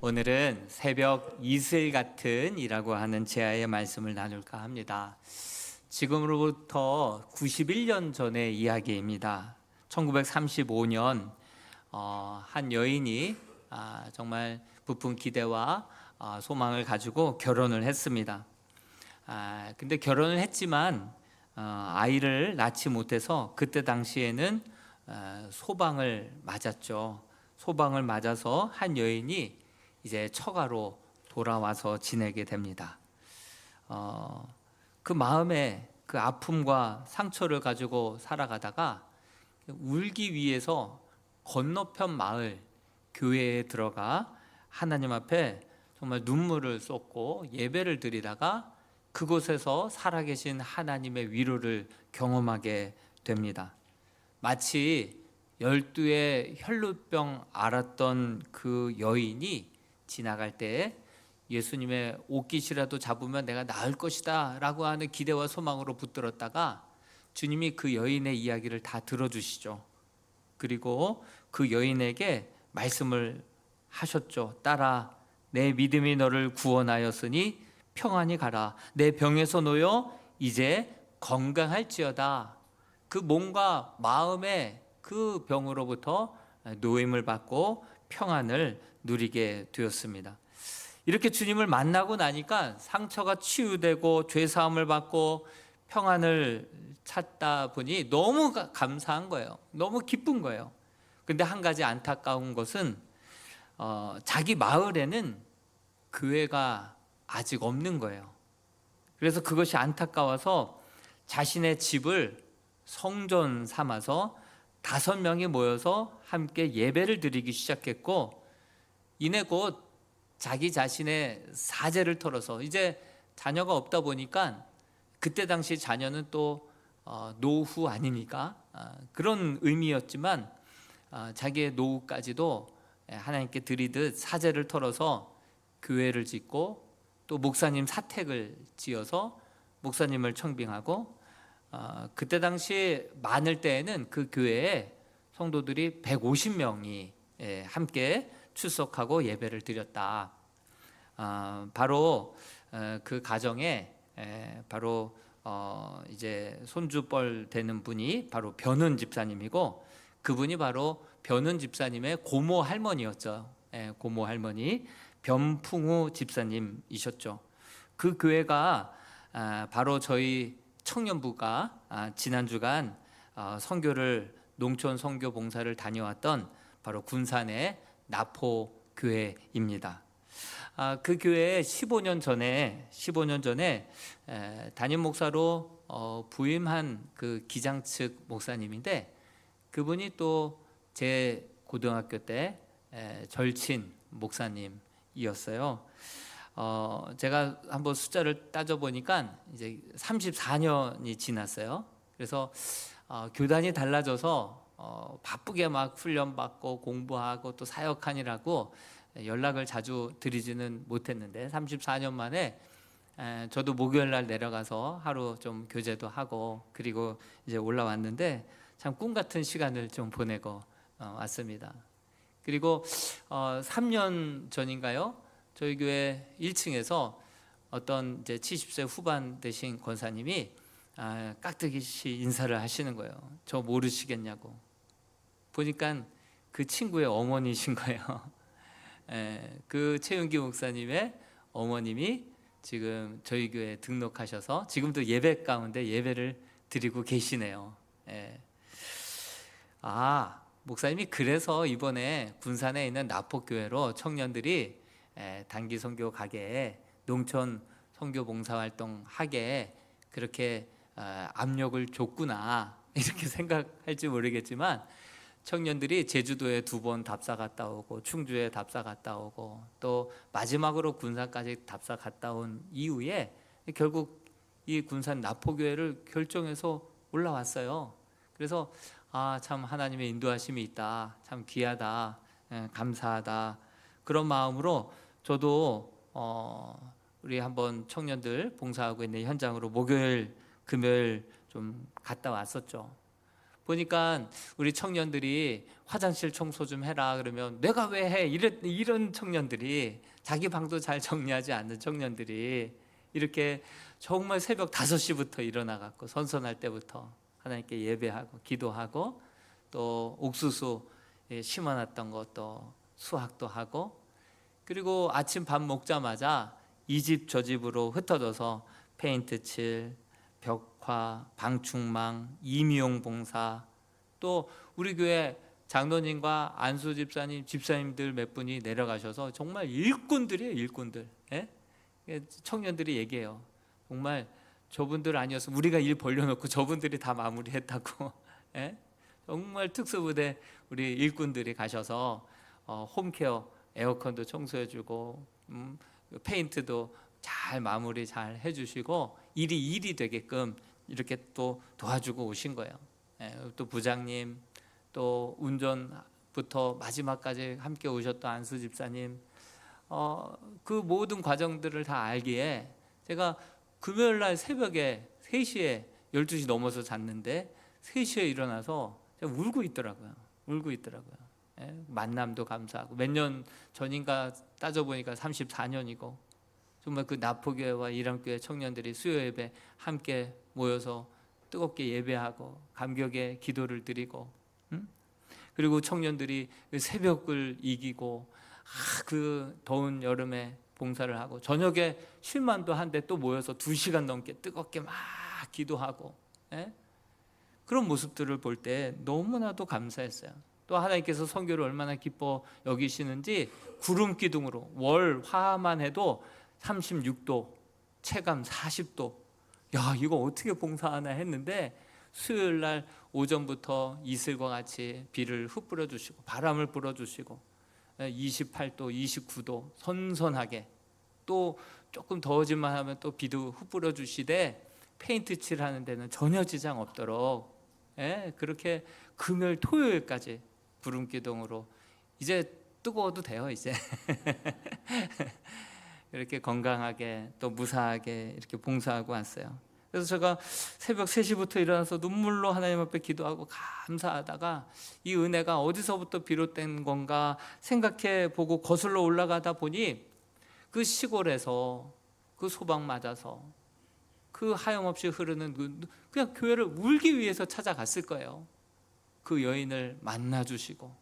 오늘은 새벽 이슬 같은 이라고 하는 제아의 말씀을 나눌까 합니다. 지금으로부터 91년 전의 이야기입니다. 1935년 한 여인이 정말 부푼 기대와 소망을 가지고 결혼을 했습니다. 근데 결혼을 했지만 아이를 낳지 못해서 그때 당시에는 소방을 맞았죠. 소방을 맞아서 한 여인이 이제 처가로 돌아와서 지내게 됩니다. 그 마음에 그 아픔과 상처를 가지고 살아가다가 울기 위해서 건너편 마을 교회에 들어가 하나님 앞에 정말 눈물을 쏟고 예배를 드리다가 그곳에서 살아계신 하나님의 위로를 경험하게 됩니다. 마치 12의 혈루병 앓았던 그 여인이 지나갈 때 예수님의 옷깃이라도 잡으면 내가 나을 것이다 라고 하는 기대와 소망으로 붙들었다가 주님이 그 여인의 이야기를 다 들어주시죠. 그리고 그 여인에게 말씀을 하셨죠. 딸아, 내 믿음이 너를 구원하였으니 평안히 가라. 내 병에서 놓여 이제 건강할지어다. 그 몸과 마음의 그 병으로부터 노임을 받고 평안을 누리게 되었습니다. 이렇게 주님을 만나고 나니까 상처가 치유되고 죄사함을 받고 평안을 찾다 보니 너무 감사한 거예요. 너무 기쁜 거예요. 근데 한 가지 안타까운 것은 자기 마을에는 교회가 아직 없는 거예요. 그래서 그것이 안타까워서 자신의 집을 성전 삼아서 5명이 모여서 함께 예배를 드리기 시작했고, 이내 곧 자기 자신의 사제를 털어서 이제 자녀가 없다 보니까 그때 당시 자녀는 또 노후 아닙니까? 그런 의미였지만 자기의 노후까지도 하나님께 드리듯 사제를 털어서 교회를 짓고 또 목사님 사택을 지어서 목사님을 청빙하고, 그때 당시 많을 때에는 그 교회에 성도들이 150명이 함께 출석하고 예배를 드렸다. 바로 그 가정에 바로 이제 손주뻘 되는 분이 바로 변은 집사님이고, 그분이 바로 변은 집사님의 고모 할머니였죠. 고모 할머니 변풍우 집사님이셨죠. 그 교회가 바로 저희 청년부가 지난 주간 선교를 농촌 선교 봉사를 다녀왔던 바로 군산의 나포 교회입니다. 그 교회에 15년 전에 담임 목사로 부임한 그 기장 측 목사님인데, 그분이 또 제 고등학교 때 절친 목사님이었어요. 제가 한번 숫자를 따져보니까 이제 34년이 지났어요. 그래서 교단이 달라져서 바쁘게 막 훈련받고 공부하고 또 사역하느라고 연락을 자주 드리지는 못했는데, 34년 만에 저도 목요일 날 내려가서 하루 좀 교제도 하고 그리고 이제 올라왔는데 참 꿈 같은 시간을 좀 보내고 왔습니다. 그리고 3년 전인가요? 저희 교회 1층에서 어떤 이제 70세 후반 되신 권사님이 깍두기씨 인사를 하시는 거예요. 저 모르시겠냐고. 보니까 그 친구의 어머니신 거예요. 그 최윤기 목사님의 어머님이 지금 저희 교회에 등록하셔서 지금도 예배 가운데 예배를 드리고 계시네요. 목사님이 그래서 이번에 군산에 있는 나포교회로 청년들이 단기 선교 가게, 농촌 선교 봉사활동 하게 그렇게 압력을 줬구나 이렇게 생각할지 모르겠지만, 청년들이 제주도에 2번 답사 갔다 오고 충주에 답사 갔다 오고 또 마지막으로 군산까지 답사 갔다 온 이후에 결국 이 군산 나포교회를 결정해서 올라왔어요. 그래서 참 하나님의 인도하심이 있다, 참 귀하다, 감사하다, 그런 마음으로 저도 우리 한번 청년들 봉사하고 있는 현장으로 목요일 금요일 좀 갔다 왔었죠. 보니까 우리 청년들이 화장실 청소 좀 해라 그러면 내가 왜 해? 이런 청년들이, 자기 방도 잘 정리하지 않는 청년들이 이렇게 정말 새벽 5시부터 일어나 갖고 선선할 때부터 하나님께 예배하고 기도하고, 또 옥수수 심어놨던 것도 수확도 하고, 그리고 아침 밥 먹자마자 이 집 저 집으로 흩어져서 페인트 칠, 벽화, 방충망, 임의용 봉사, 또 우리 교회 장로님과 안수 집사님, 집사님들 몇 분이 내려가셔서 정말 일꾼들이에요, 일꾼들. 예? 청년들이 얘기해요. 정말 저분들 아니었으면 우리가 일 벌려놓고 저분들이 다 마무리했다고. 예? 정말 특수부대 우리 일꾼들이 가셔서 홈케어, 에어컨도 청소해주고, 페인트도 잘 마무리 잘 해주시고, 일이 되게끔 이렇게 또 도와주고 오신 거예요. 예, 또 부장님, 또 운전부터 마지막까지 함께 오셨던 안수 집사님, 그 모든 과정들을 다 알기에 제가 금요일 날 새벽에 3시에 12시 넘어서 잤는데 3시에 일어나서 제가 울고 있더라고요. 예, 만남도 감사하고, 몇 년 전인가 따져보니까 34년이고, 정말 그 나포교회와 이랑교회 청년들이 수요 예배 함께 모여서 뜨겁게 예배하고 감격의 기도를 드리고, 그리고 청년들이 새벽을 이기고 그 더운 여름에 봉사를 하고, 저녁에 쉴만도 한데 또 모여서 2시간 넘게 뜨겁게 막 기도하고, 예? 그런 모습들을 볼 때 너무나도 감사했어요. 또 하나님께서 선교를 얼마나 기뻐 여기시는지, 구름 기둥으로 월 화만 해도 36도, 체감 40도, 야 이거 어떻게 봉사하나 했는데, 수요일 날 오전부터 이슬과 같이 비를 흩뿌려 주시고 바람을 불어 주시고, 28도, 29도 선선하게, 또 조금 더워질만 하면 또 비도 흩뿌려 주시되, 페인트 칠하는 데는 전혀 지장 없도록, 그렇게 금요일 토요일까지 구름기둥으로, 이제 뜨거워도 돼요 이제. 이렇게 건강하게 또 무사하게 이렇게 봉사하고 왔어요. 그래서 제가 새벽 3시부터 일어나서 눈물로 하나님 앞에 기도하고 감사하다가, 이 은혜가 어디서부터 비롯된 건가 생각해 보고 거슬러 올라가다 보니, 그 시골에서 그 소방 맞아서 그 하염없이 흐르는 그냥 교회를 울기 위해서 찾아갔을 거예요. 그 여인을 만나주시고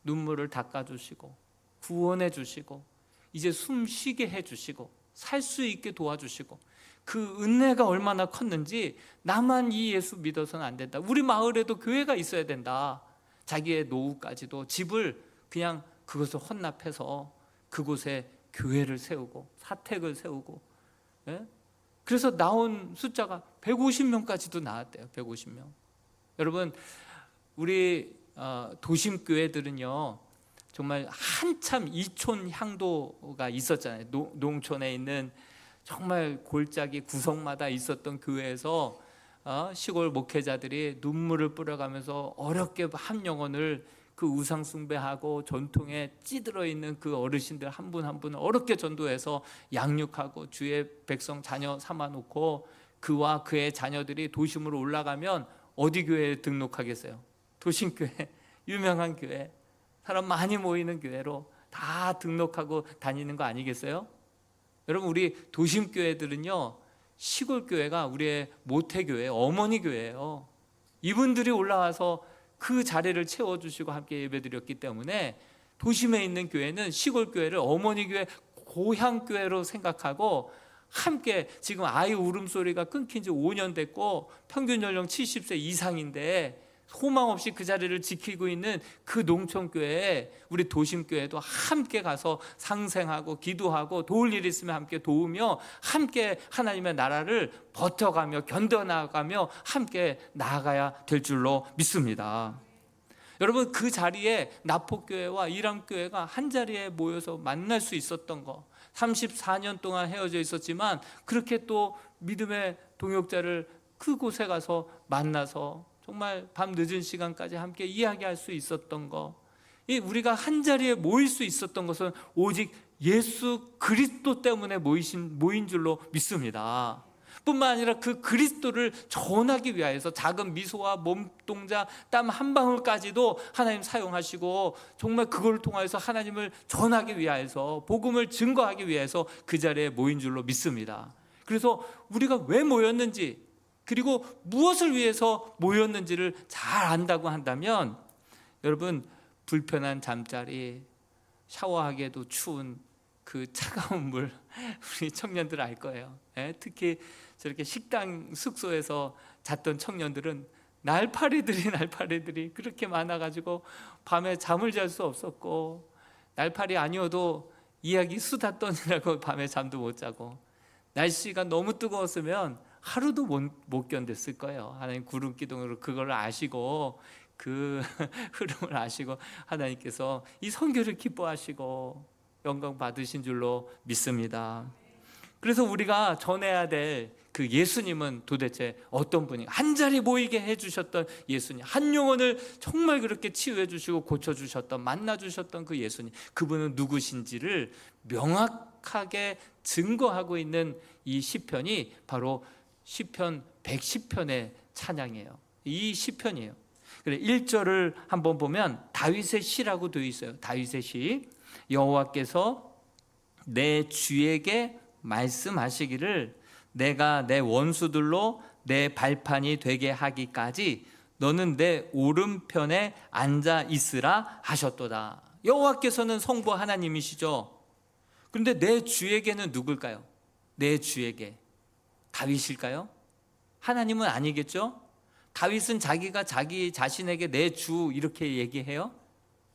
눈물을 닦아주시고 구원해 주시고, 이제 숨 쉬게 해주시고 살 수 있게 도와주시고, 그 은혜가 얼마나 컸는지, 나만 이 예수 믿어서는 안 된다, 우리 마을에도 교회가 있어야 된다, 자기의 노후까지도 집을 그냥 그것을 헌납해서 그곳에 교회를 세우고 사택을 세우고, 그래서 나온 숫자가 150명까지도 나왔대요. 150명. 여러분, 우리 도심교회들은요 정말 한참 이촌 향도가 있었잖아요. 농촌에 있는 정말 골짜기 구석마다 있었던 교회에서 시골 목회자들이 눈물을 뿌려가면서 어렵게 한 영혼을, 그 우상 숭배하고 전통에 찌들어 있는 그 어르신들 한 분 한 분을 어렵게 전도해서 양육하고 주의 백성 자녀 삼아놓고, 그와 그의 자녀들이 도심으로 올라가면 어디 교회에 등록하겠어요? 도심교회, 유명한 교회, 사람 많이 모이는 교회로 다 등록하고 다니는 거 아니겠어요? 여러분, 우리 도심교회들은요 시골교회가 우리의 모태교회, 어머니 교회예요. 이분들이 올라와서 그 자리를 채워주시고 함께 예배드렸기 때문에, 도심에 있는 교회는 시골교회를 어머니 교회, 고향교회로 생각하고 함께, 지금 아이 울음소리가 끊긴 지 5년 됐고 평균 연령 70세 이상인데 소망 없이 그 자리를 지키고 있는 그 농촌교회에 우리 도심교회도 함께 가서 상생하고 기도하고, 도울 일 있으면 함께 도우며, 함께 하나님의 나라를 버텨가며 견뎌나가며 함께 나아가야 될 줄로 믿습니다. 여러분, 그 자리에 나포교회와 이랑교회가 한 자리에 모여서 만날 수 있었던 거, 34년 동안 헤어져 있었지만 그렇게 또 믿음의 동역자를 그곳에 가서 만나서 정말 밤 늦은 시간까지 함께 이야기할 수 있었던 거, 우리가 한 자리에 모일 수 있었던 것은 오직 예수 그리스도 때문에 모인 줄로 믿습니다. 뿐만 아니라 그 그리스도를 전하기 위하여서 작은 미소와 몸동작, 땀 한 방울까지도 하나님 사용하시고 정말 그걸 통해서 하나님을 전하기 위하여서 복음을 증거하기 위해서 그 자리에 모인 줄로 믿습니다. 그래서 우리가 왜 모였는지 그리고 무엇을 위해서 모였는지를 잘 안다고 한다면 여러분 불편한 잠자리, 샤워하기에도 추운 그 차가운 물 우리 청년들 알 거예요. 특히 저렇게 식당 숙소에서 잤던 청년들은 날파리들이 그렇게 많아가지고 밤에 잠을 잘 수 없었고 날파리 아니어도 이야기 수다 떠느라고 밤에 잠도 못 자고 날씨가 너무 뜨거웠으면 하루도 못 견뎠을 거예요. 하나님 구름 기둥으로 그걸 아시고 그 흐름을 아시고 하나님께서 이 선교를 기뻐하시고 영광 받으신 줄로 믿습니다. 그래서 우리가 전해야 될 그 예수님은 도대체 어떤 분인가? 한 자리 모이게 해주셨던 예수님, 한 영혼을 정말 그렇게 치유해 주시고 고쳐주셨던, 만나주셨던 그 예수님, 그분은 누구신지를 명확하게 증거하고 있는 이 시편이 바로 시편 110편의 찬양이에요. 이 시편이에요. 그래 1절을 한번 보면 다윗의 시라고 되어 있어요. 다윗의 시. 여호와께서 내 주에게 말씀하시기를 내가 내 원수들로 내 발판이 되게 하기까지 너는 내 오른편에 앉아 있으라 하셨도다. 여호와께서는 성부 하나님이시죠. 그런데 내 주에게는 누굴까요? 내 주에게 다윗일까요? 하나님은 아니겠죠? 다윗은 자기가 자기 자신에게 내 주 이렇게 얘기해요?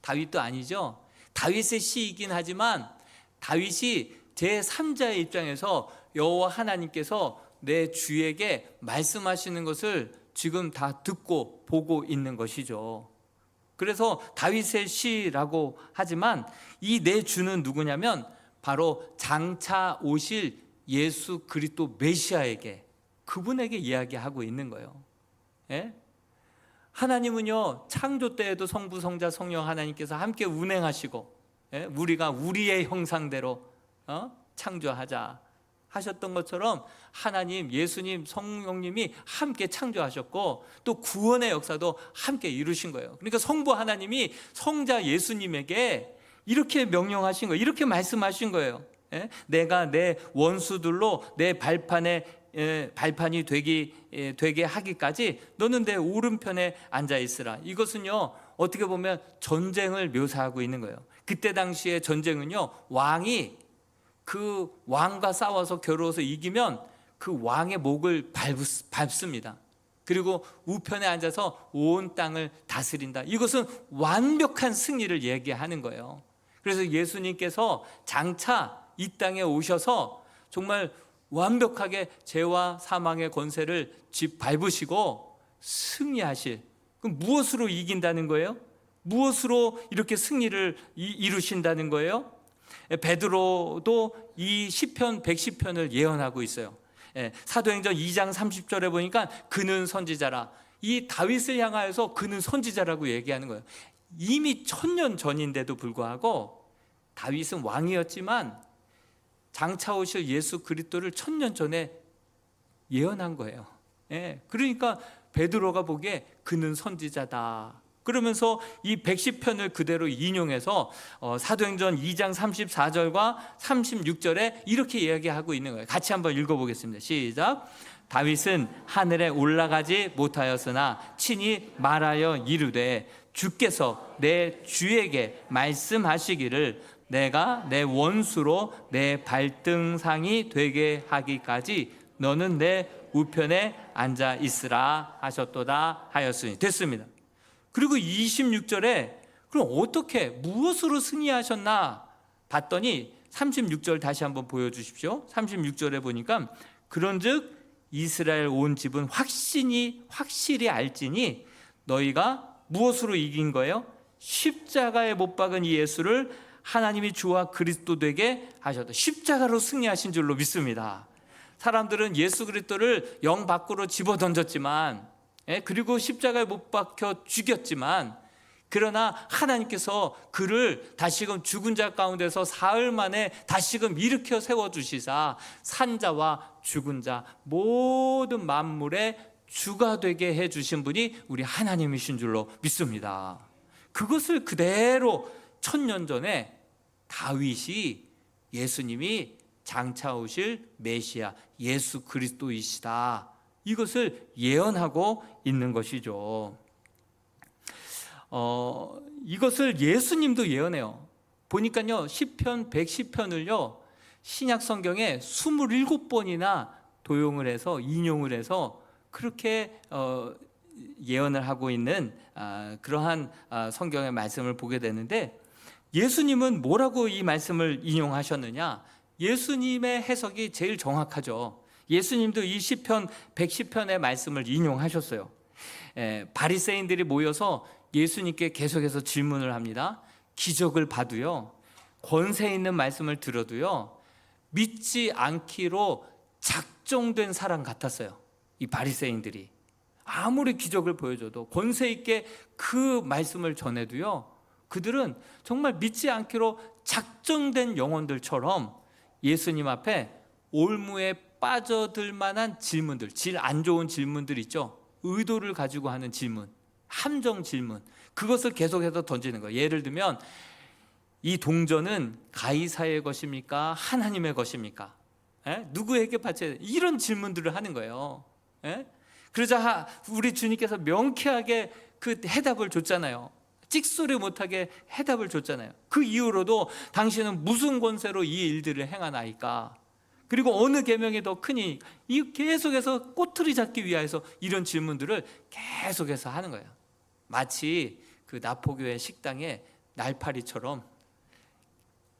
다윗도 아니죠. 다윗의 시이긴 하지만 다윗이 제3자의 입장에서 여호와 하나님께서 내 주에게 말씀하시는 것을 지금 다 듣고 보고 있는 것이죠. 그래서 다윗의 시라고 하지만 이 내 주는 누구냐면 바로 장차 오실 예수 그리스도 메시아에게, 그분에게 이야기하고 있는 거예요. 예? 하나님은요 창조 때에도 성부 성자 성령 하나님께서 함께 운행하시고 우리가 우리의 형상대로 창조하자 하셨던 것처럼 하나님, 예수님, 성령님이 함께 창조하셨고 또 구원의 역사도 함께 이루신 거예요. 그러니까 성부 하나님이 성자 예수님에게 이렇게 명령하신 거예요. 이렇게 말씀하신 거예요. 내가 내 원수들로 내 발판이 되게 하기까지 너는 내 오른편에 앉아 있으라. 이것은요 어떻게 보면 전쟁을 묘사하고 있는 거예요. 그때 당시에 전쟁은요 왕이 그 왕과 싸워서 겨루어서 이기면 그 왕의 목을 밟습니다. 그리고 우편에 앉아서 온 땅을 다스린다. 이것은 완벽한 승리를 얘기하는 거예요. 그래서 예수님께서 장차 이 땅에 오셔서 정말 완벽하게 죄와 사망의 권세를 밟으시고 승리하실, 그럼 무엇으로 이긴다는 거예요? 무엇으로 이렇게 승리를 이루신다는 거예요? 베드로도 이 시편 110편을 예언하고 있어요. 사도행전 2장 30절에 보니까 그는 선지자라, 이 다윗을 향하여서 그는 선지자라고 얘기하는 거예요. 이미 1000년 전인데도 불구하고 다윗은 왕이었지만 장차 오실 예수 그리스도를 1000년 전에 예언한 거예요. 그러니까 베드로가 보기에 그는 선지자다 그러면서 이 110편을 그대로 인용해서 사도행전 2장 34절과 36절에 이렇게 이야기하고 있는 거예요. 같이 한번 읽어보겠습니다. 시작. 다윗은 하늘에 올라가지 못하였으나 친히 말하여 이르되 주께서 내 주에게 말씀하시기를 내가 내 원수로 내 발등상이 되게 하기까지 너는 내 우편에 앉아 있으라 하셨도다 하였으니. 됐습니다. 그리고 26절에 그럼 어떻게 무엇으로 승리하셨나 봤더니 36절 다시 한번 보여주십시오. 36절에 보니까 그런즉 이스라엘 온 집은 확실히 알지니 너희가 무엇으로 이긴 거예요? 십자가에 못 박은 이 예수를 하나님이 주와 그리스도 되게 하셨다. 십자가로 승리하신 줄로 믿습니다. 사람들은 예수 그리스도를 영 밖으로 집어던졌지만 그리고 십자가에 못 박혀 죽였지만 그러나 하나님께서 그를 다시금 죽은 자 가운데서 사흘 만에 다시금 일으켜 세워주시사 산자와 죽은 자 모든 만물의 주가 되게 해주신 분이 우리 하나님이신 줄로 믿습니다. 그것을 그대로 1000년 전에 다윗이 예수님이 장차 오실 메시아 예수 그리스도이시다, 이것을 예언하고 있는 것이죠. 이것을 예수님도 예언해요. 보니까요, 시편 110편을요 신약 성경에 27번이나 도용을 해서 인용을 해서 그렇게 예언을 하고 있는 그러한 성경의 말씀을 보게 되는데, 예수님은 뭐라고 이 말씀을 인용하셨느냐? 예수님의 해석이 제일 정확하죠. 예수님도 이 시편 110편의 말씀을 인용하셨어요. 바리새인들이 모여서 예수님께 계속해서 질문을 합니다. 기적을 봐도요, 권세 있는 말씀을 들어도요, 믿지 않기로 작정된 사람 같았어요. 이 바리새인들이 아무리 기적을 보여줘도, 권세 있게 그 말씀을 전해도요, 그들은 정말 믿지 않기로 작정된 영혼들처럼 예수님 앞에 올무에 빠져들 만한 질문들, 질 안 좋은 질문들 있죠. 의도를 가지고 하는 질문, 함정 질문, 그것을 계속해서 던지는 거예요. 예를 들면 이 동전은 가이사의 것입니까? 하나님의 것입니까? 누구에게 바쳐야 돼? 이런 질문들을 하는 거예요. 그러자 우리 주님께서 명쾌하게 그 해답을 줬잖아요. 찍소리 못하게 해답을 줬잖아요. 그 이후로도 당신은 무슨 권세로 이 일들을 행하나이까? 그리고 어느 계명이 더 크니? 이 계속해서 꼬투리 잡기 위해서 이런 질문들을 계속해서 하는 거예요. 마치 그 나포교회 식당에 날파리처럼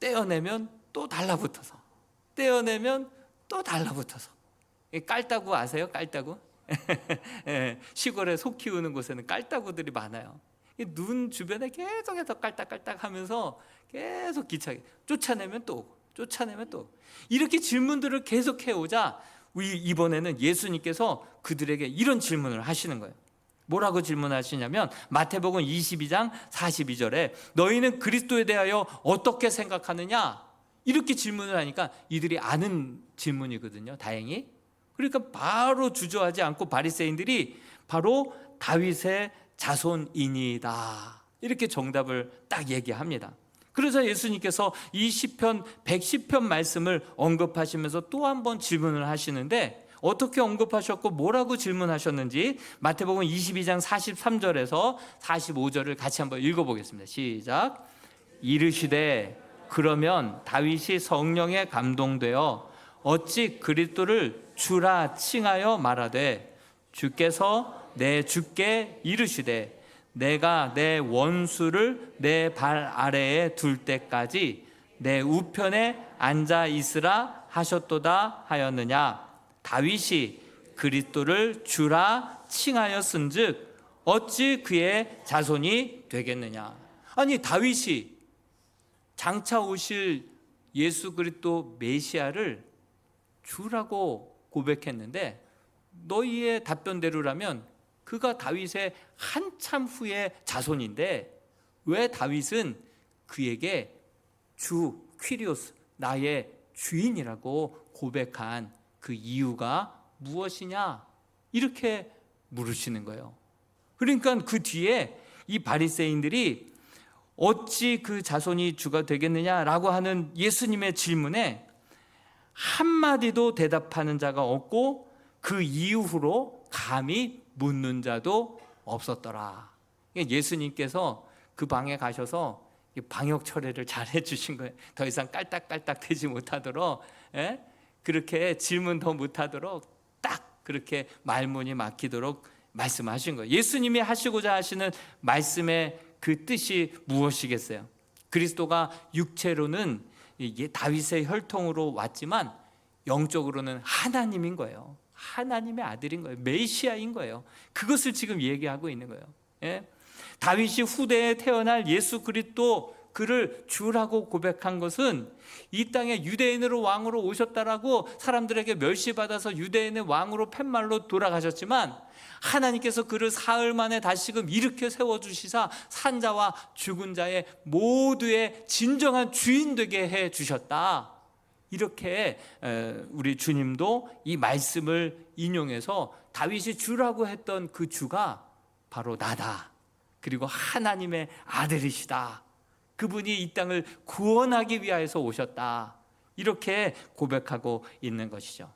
떼어내면 또 달라붙어서, 떼어내면 또 달라붙어서. 깔따구 아세요? 깔따구? 시골에 소 키우는 곳에는 깔따구들이 많아요. 눈 주변에 계속해서 깔딱깔딱 하면서 계속 기차게 쫓아내면 또 오고, 쫓아내면 또 오고. 이렇게 질문들을 계속 해오자 이번에는 예수님께서 그들에게 이런 질문을 하시는 거예요. 뭐라고 질문하시냐면 마태복음 22장 42절에 너희는 그리스도에 대하여 어떻게 생각하느냐, 이렇게 질문을 하니까 이들이 아는 질문이거든요, 다행히. 그러니까 바로 주저하지 않고 바리새인들이 바로 다윗의 자손이니이다, 이렇게 정답을 딱 얘기합니다. 그래서 예수님께서 이 시편 110편 말씀을 언급하시면서 또 한 번 질문을 하시는데, 어떻게 언급하셨고 뭐라고 질문하셨는지 마태복음 22장 43절에서 45절을 같이 한번 읽어보겠습니다. 시작. 이르시되 그러면 다윗이 성령에 감동되어 어찌 그리스도를 주라 칭하여 말하되 주께서 내 주께 이르시되 내가 내 원수를 내 발 아래에 둘 때까지 내 우편에 앉아 있으라 하셨도다 하였느냐? 다윗이 그리스도를 주라 칭하였은즉 어찌 그의 자손이 되겠느냐? 아니, 다윗이 장차 오실 예수 그리스도 메시아를 주라고 고백했는데, 너희의 답변대로라면 그가 다윗의 한참 후의 자손인데 왜 다윗은 그에게 주 퀴리오스, 나의 주인이라고 고백한 그 이유가 무엇이냐, 이렇게 물으시는 거예요. 그러니까 그 뒤에 이 바리새인들이 어찌 그 자손이 주가 되겠느냐라고 하는 예수님의 질문에 한마디도 대답하는 자가 없고 그 이후로 감히 묻는 자도 없었더라. 예수님께서 그 방에 가셔서 방역 처리를 잘 해주신 거예요. 더 이상 깔딱깔딱 되지 못하도록, 그렇게 질문 더 못하도록 딱 그렇게 말문이 막히도록 말씀하신 거예요. 예수님이 하시고자 하시는 말씀의 그 뜻이 무엇이겠어요? 그리스도가 육체로는 다윗의 혈통으로 왔지만 영적으로는 하나님인 거예요. 하나님의 아들인 거예요. 메시아인 거예요. 그것을 지금 얘기하고 있는 거예요. 다윗이 후대에 태어날 예수 그리스도 그를 주라고 고백한 것은 이 땅에 유대인으로 왕으로 오셨다라고 사람들에게 멸시받아서 유대인의 왕으로 팻말로 돌아가셨지만 하나님께서 그를 사흘 만에 다시금 일으켜 세워주시사 산자와 죽은 자의 모두의 진정한 주인 되게 해주셨다. 이렇게 우리 주님도 이 말씀을 인용해서 다윗이 주라고 했던 그 주가 바로 나다. 그리고 하나님의 아들이시다. 그분이 이 땅을 구원하기 위하여서 오셨다. 이렇게 고백하고 있는 것이죠.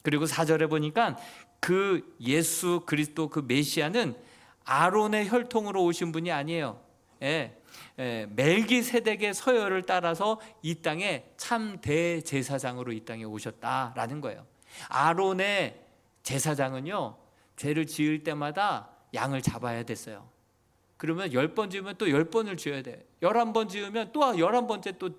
그리고 4절에 보니까 그 예수 그리스도 그 메시아는 아론의 혈통으로 오신 분이 아니에요. 멜기세덱의 서열을 따라서 이 땅에 참 대제사장으로 이 땅에 오셨다라는 거예요. 아론의 제사장은요, 죄를 지을 때마다 양을 잡아야 됐어요. 그러면 10번 지으면 또 10번을 지어야 돼요. 11번 지으면 또 11번째 또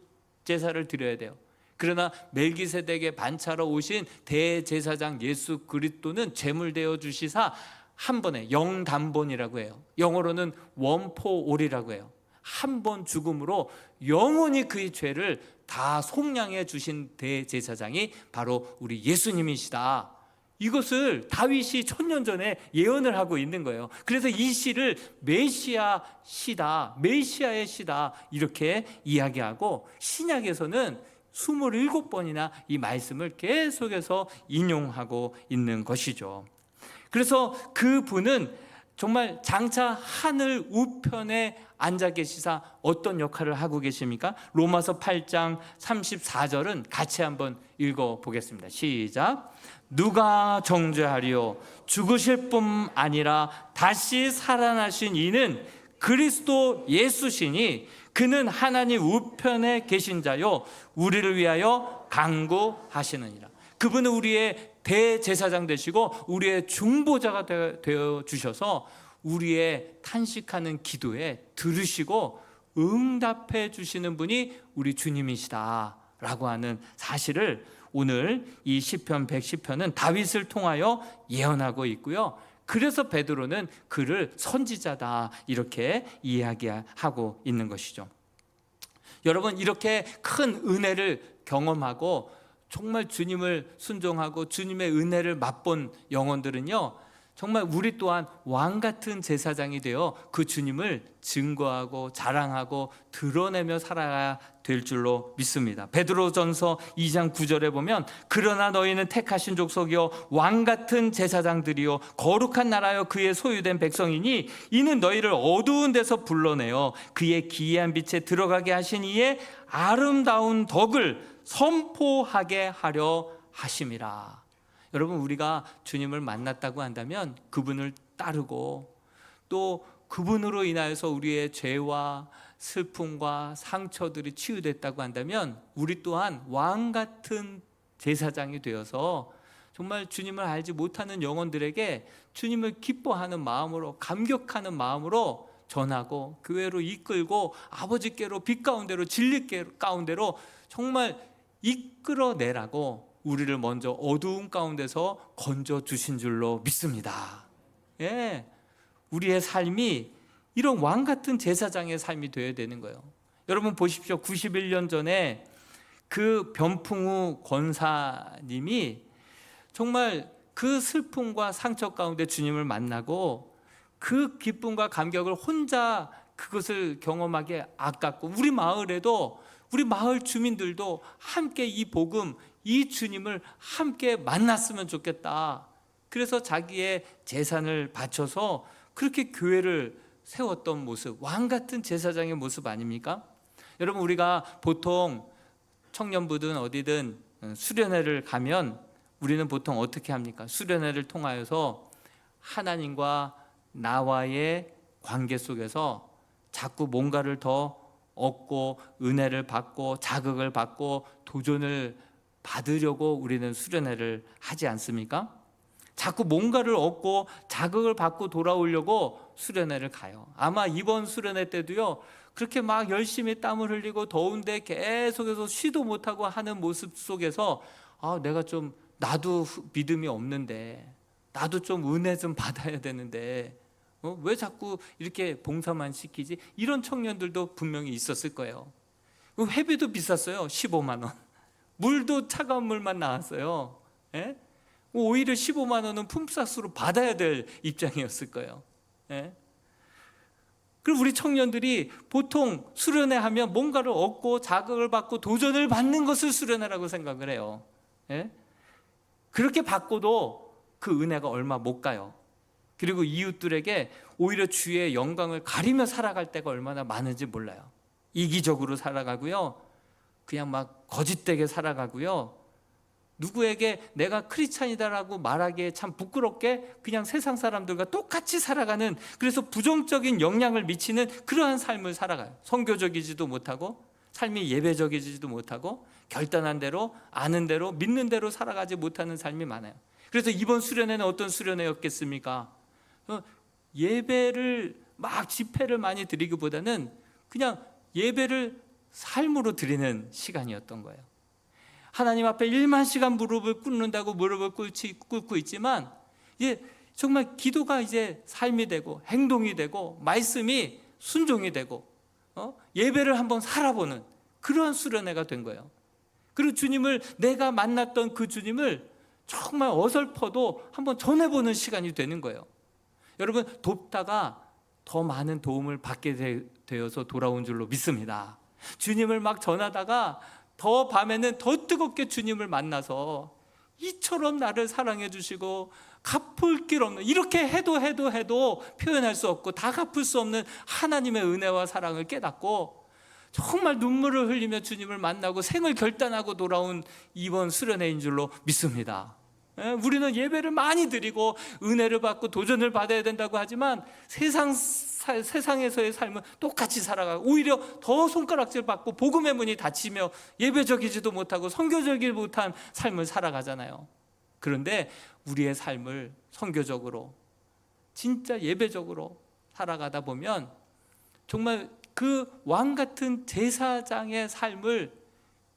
제사를 드려야 돼요. 그러나 멜기세덱의 반차로 오신 대제사장 예수 그리스도는 제물 되어 주시사 한 번에 영단번이라고 해요. 영어로는 원포올이라고 해요. 한 번 죽음으로 영원히 그의 죄를 다 속량해 주신 대제사장이 바로 우리 예수님이시다. 이것을 다윗이 1000년 전에 예언을 하고 있는 거예요. 그래서 이 시를 메시아 시다, 메시아의 시다 이렇게 이야기하고 신약에서는 27번이나 이 말씀을 계속해서 인용하고 있는 것이죠. 그래서 그분은 정말 장차 하늘 우편에 앉아 계시사 어떤 역할을 하고 계십니까? 로마서 8장 34절은 같이 한번 읽어보겠습니다. 시작. 누가 정죄하리요? 죽으실 뿐 아니라 다시 살아나신 이는 그리스도 예수시니 그는 하나님 우편에 계신 자요 우리를 위하여 간구하시느니라. 그분은 우리의 대제사장 되시고 우리의 중보자가 되어 주셔서 우리의 탄식하는 기도에 들으시고 응답해 주시는 분이 우리 주님이시다라고 하는 사실을 오늘 이 시편 110편은 다윗을 통하여 예언하고 있고요. 그래서 베드로는 그를 선지자다 이렇게 이야기하고 있는 것이죠. 여러분, 이렇게 큰 은혜를 경험하고 정말 주님을 순종하고 주님의 은혜를 맛본 영혼들은요, 정말 우리 또한 왕 같은 제사장이 되어 그 주님을 증거하고 자랑하고 드러내며 살아야 될 줄로 믿습니다. 베드로전서 2장 9절에 보면 그러나 너희는 택하신 족속이요 왕 같은 제사장들이요 거룩한 나라여 그의 소유된 백성이니 이는 너희를 어두운 데서 불러내어 그의 기이한 빛에 들어가게 하신 이의 아름다운 덕을 선포하게 하려 하심이라. 여러분, 우리가 주님을 만났다고 한다면 그분을 따르고 또 그분으로 인하여서 우리의 죄와 슬픔과 상처들이 치유됐다고 한다면 우리 또한 왕 같은 제사장이 되어서 정말 주님을 알지 못하는 영혼들에게 주님을 기뻐하는 마음으로 감격하는 마음으로 전하고 교회로 이끌고 아버지께로 빛 가운데로 진리 가운데로 정말 이끌어내라고 우리를 먼저 어두운 가운데서 건져주신 줄로 믿습니다. 우리의 삶이 이런 왕 같은 제사장의 삶이 되어야 되는 거예요. 여러분 보십시오. 91년 전에 그 변풍우 권사님이 정말 그 슬픔과 상처 가운데 주님을 만나고 그 기쁨과 감격을 혼자 그것을 경험하기 아깝고 우리 마을에도 우리 마을 주민들도 함께 이 복음, 이 주님을 함께 만났으면 좋겠다. 그래서 자기의 재산을 바쳐서 그렇게 교회를 세웠던 모습, 왕 같은 제사장의 모습 아닙니까? 여러분, 우리가 보통 청년부든 어디든 수련회를 가면 우리는 보통 어떻게 합니까? 수련회를 통하여서 하나님과 나와의 관계 속에서 자꾸 뭔가를 더 얻고 은혜를 받고 자극을 받고 도전을 받으려고 우리는 수련회를 하지 않습니까? 자꾸 뭔가를 얻고 자극을 받고 돌아오려고 수련회를 가요. 아마 이번 수련회 때도요, 그렇게 막 열심히 땀을 흘리고 더운데 계속해서 쉬도 못하고 하는 모습 속에서 내가 좀 나도 믿음이 없는데 나도 좀 은혜 좀 받아야 되는데 왜 자꾸 이렇게 봉사만 시키지? 이런 청년들도 분명히 있었을 거예요. 회비도 비쌌어요. 15만 원. 물도 차가운 물만 나왔어요. 예? 오히려 15만 원은 품삯으로 받아야 될 입장이었을 거예요. 예? 그리고 우리 청년들이 보통 수련회 하면 뭔가를 얻고 자극을 받고 도전을 받는 것을 수련회라고 생각을 해요. 예? 그렇게 받고도 그 은혜가 얼마 못 가요. 그리고 이웃들에게 오히려 주의 영광을 가리며 살아갈 때가 얼마나 많은지 몰라요. 이기적으로 살아가고요, 그냥 막 거짓되게 살아가고요, 누구에게 내가 크리스찬이다라고 말하기에 참 부끄럽게 그냥 세상 사람들과 똑같이 살아가는, 그래서 부정적인 영향을 미치는 그러한 삶을 살아가요. 선교적이지도 못하고 삶이 예배적이지도 못하고 결단한 대로 아는 대로 믿는 대로 살아가지 못하는 삶이 많아요. 그래서 이번 수련회는 어떤 수련회였겠습니까? 예배를 막 집회를 많이 드리기보다는 그냥 예배를 삶으로 드리는 시간이었던 거예요. 하나님 앞에 1만 시간 무릎을 꿇는다고 무릎을 꿇고 있지만, 이제 정말 기도가 이제 삶이 되고 행동이 되고 말씀이 순종이 되고 예배를 한번 살아보는 그러한 수련회가 된 거예요. 그리고 주님을, 내가 만났던 그 주님을 정말 어설퍼도 한번 전해보는 시간이 되는 거예요. 여러분, 돕다가 더 많은 도움을 받게 되어서 돌아온 줄로 믿습니다. 주님을 막 전하다가 더 밤에는 더 뜨겁게 주님을 만나서 이처럼 나를 사랑해 주시고 갚을 길 없는, 이렇게 해도 표현할 수 없고 다 갚을 수 없는 하나님의 은혜와 사랑을 깨닫고 정말 눈물을 흘리며 주님을 만나고 생을 결단하고 돌아온 이번 수련회인 줄로 믿습니다. 우리는 예배를 많이 드리고 은혜를 받고 도전을 받아야 된다고 하지만 세상에서의 삶은 똑같이 살아가고 오히려 더 손가락질 받고 복음의 문이 닫히며 예배적이지도 못하고 선교적이지 못한 삶을 살아가잖아요. 그런데 우리의 삶을 선교적으로, 진짜 예배적으로 살아가다 보면 정말 그 왕같은 제사장의 삶을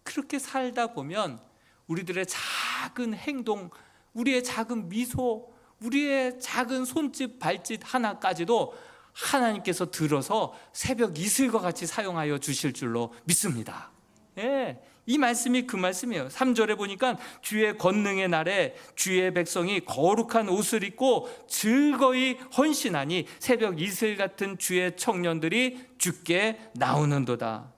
그렇게 살다 보면 우리들의 작은 행동, 우리의 작은 미소, 우리의 작은 손짓 발짓 하나까지도 하나님께서 들어서 새벽 이슬과 같이 사용하여 주실 줄로 믿습니다. 예, 이 말씀이 그 말씀이에요. 3절에 보니까 주의 권능의 날에 주의 백성이 거룩한 옷을 입고 즐거이 헌신하니 새벽 이슬 같은 주의 청년들이 주께 나오는도다.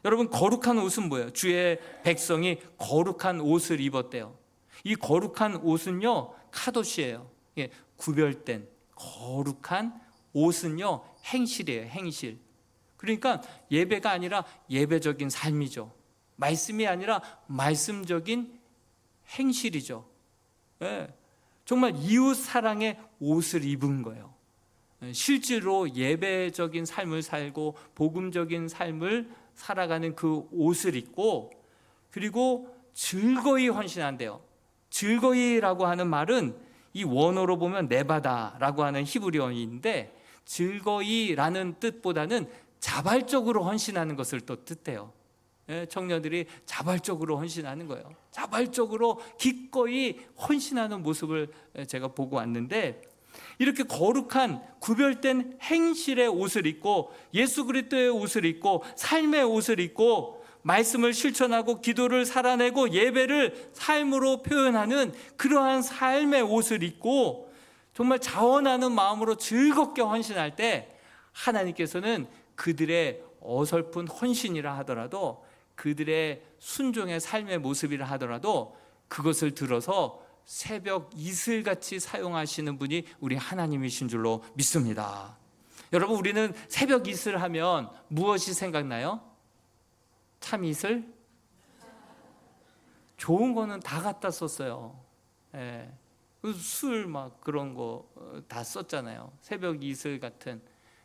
여러분, 거룩한 옷은 뭐예요? 주의 백성이 거룩한 옷을 입었대요. 이 거룩한 옷은요, 카도시예요. 예, 구별된 거룩한 옷은요, 행실이에요. 행실. 그러니까 예배가 아니라 예배적인 삶이죠. 말씀이 아니라 말씀적인 행실이죠. 예, 정말 이웃 사랑의 옷을 입은 거예요. 실제로 예배적인 삶을 살고 복음적인 삶을 살아가는 그 옷을 입고, 그리고 즐거이 헌신한대요. 즐거이라고 하는 말은 이 원어로 보면 네바다라고 하는 히브리어인데, 즐거이라는 뜻보다는 자발적으로 헌신하는 것을 또 뜻해요. 청년들이 자발적으로 헌신하는 거예요. 자발적으로 기꺼이 헌신하는 모습을 제가 보고 왔는데, 이렇게 거룩한 구별된 행실의 옷을 입고 예수 그리스도의 옷을 입고 삶의 옷을 입고 말씀을 실천하고 기도를 살아내고 예배를 삶으로 표현하는 그러한 삶의 옷을 입고 정말 자원하는 마음으로 즐겁게 헌신할 때, 하나님께서는 그들의 어설픈 헌신이라 하더라도, 그들의 순종의 삶의 모습이라 하더라도 그것을 들어서 새벽 이슬같이 사용하시는 분이 우리 하나님이신 줄로 믿습니다. 여러분, 우리는 새벽 이슬 하면 무엇이 생각나요? 참 이슬? 좋은 거는 다 갖다 썼어요. 예. 술 막 그런 거 다 썼잖아요. 새벽 이슬 같은.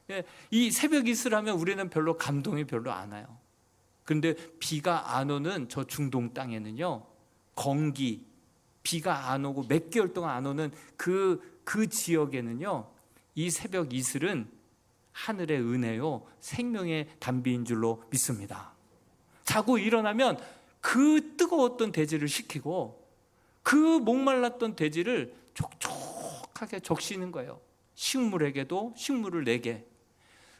예. 이 새벽 이슬 하면 우리는 별로 감동이 별로 안 와요. 그런데 비가 안 오는 저 중동 땅에는요, 건기, 비가 안 오고 몇 개월 동안 안 오는 그 지역에는요, 이 새벽 이슬은 하늘의 은혜요, 생명의 단비인 줄로 믿습니다. 자고 일어나면 그 뜨거웠던 대지를 식히고 그 목말랐던 대지를 촉촉하게 적시는 거예요. 식물에게도 식물을 내게,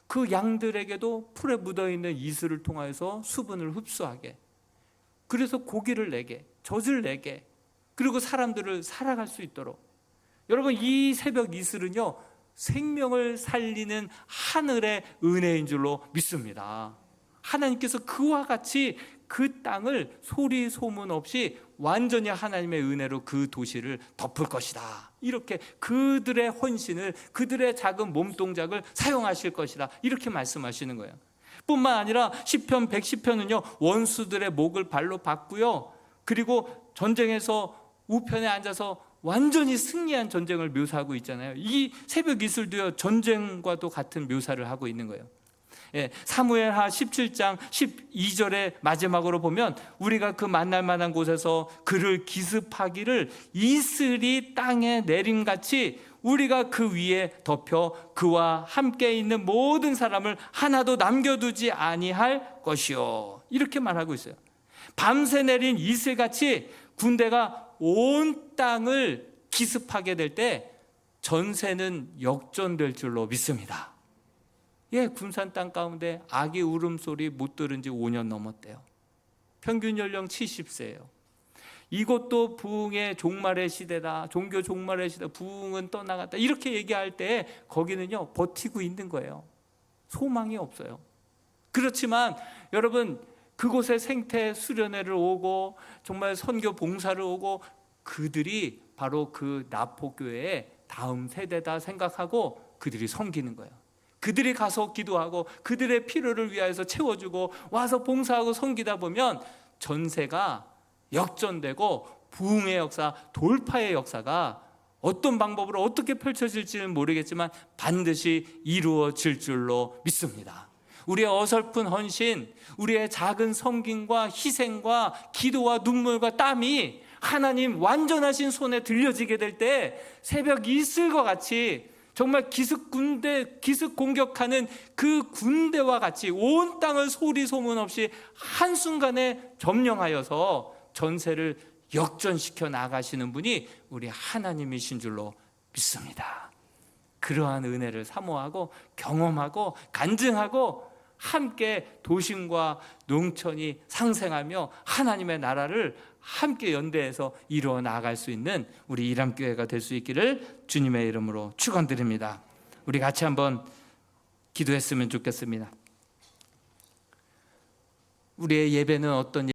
그 양들에게도 풀에 묻어있는 이슬을 통하여서 수분을 흡수하게, 그래서 고기를 내게, 젖을 내게, 그리고 사람들을 살아갈 수 있도록. 여러분, 이 새벽 이슬은요, 생명을 살리는 하늘의 은혜인 줄로 믿습니다. 하나님께서 그와 같이 그 땅을 소리 소문 없이 완전히 하나님의 은혜로 그 도시를 덮을 것이다. 이렇게 그들의 헌신을, 그들의 작은 몸동작을 사용하실 것이다. 이렇게 말씀하시는 거예요. 뿐만 아니라 시편 110편은요, 원수들의 목을 발로 밟고요, 그리고 전쟁에서 우편에 앉아서 완전히 승리한 전쟁을 묘사하고 있잖아요. 이 새벽 이슬도요, 전쟁과도 같은 묘사를 하고 있는 거예요. 사무엘하 17장 12절의 마지막으로 보면, 우리가 그 만날 만한 곳에서 그를 기습하기를 이슬이 땅에 내림같이 우리가 그 위에 덮여 그와 함께 있는 모든 사람을 하나도 남겨두지 아니할 것이요. 이렇게 말하고 있어요. 밤새 내린 이슬같이 군대가 온 땅을 기습하게 될 때 전세는 역전될 줄로 믿습니다. 군산 땅 가운데 아기 울음소리 못 들은 지 5년 넘었대요. 평균 연령 70세예요. 이것도 부흥의 종말의 시대다, 종교 종말의 시대, 부흥은 떠나갔다, 이렇게 얘기할 때 거기는요, 버티고 있는 거예요. 소망이 없어요. 그렇지만 여러분, 그곳에 생태 수련회를 오고 정말 선교 봉사를 오고, 그들이 바로 그 나포교회의 다음 세대다 생각하고 그들이 섬기는 거예요. 그들이 가서 기도하고 그들의 필요를 위하여서 채워주고 와서 봉사하고 섬기다 보면 전세가 역전되고 부흥의 역사, 돌파의 역사가 어떤 방법으로 어떻게 펼쳐질지는 모르겠지만 반드시 이루어질 줄로 믿습니다. 우리의 어설픈 헌신, 우리의 작은 섬김과 희생과 기도와 눈물과 땀이 하나님 완전하신 손에 들려지게 될 때 새벽 이슬과 같이 정말 기습 공격하는 그 군대와 같이 온 땅을 소리 소문 없이 한순간에 점령하여서 전세를 역전시켜 나가시는 분이 우리 하나님이신 줄로 믿습니다. 그러한 은혜를 사모하고 경험하고 간증하고 함께 도심과 농촌이 상생하며 하나님의 나라를 함께 연대해서 이루어 나갈 수 있는 우리 이람교회가 될 수 있기를 주님의 이름으로 축원드립니다. 우리 같이 한번 기도했으면 좋겠습니다. 우리의 예배는 어떤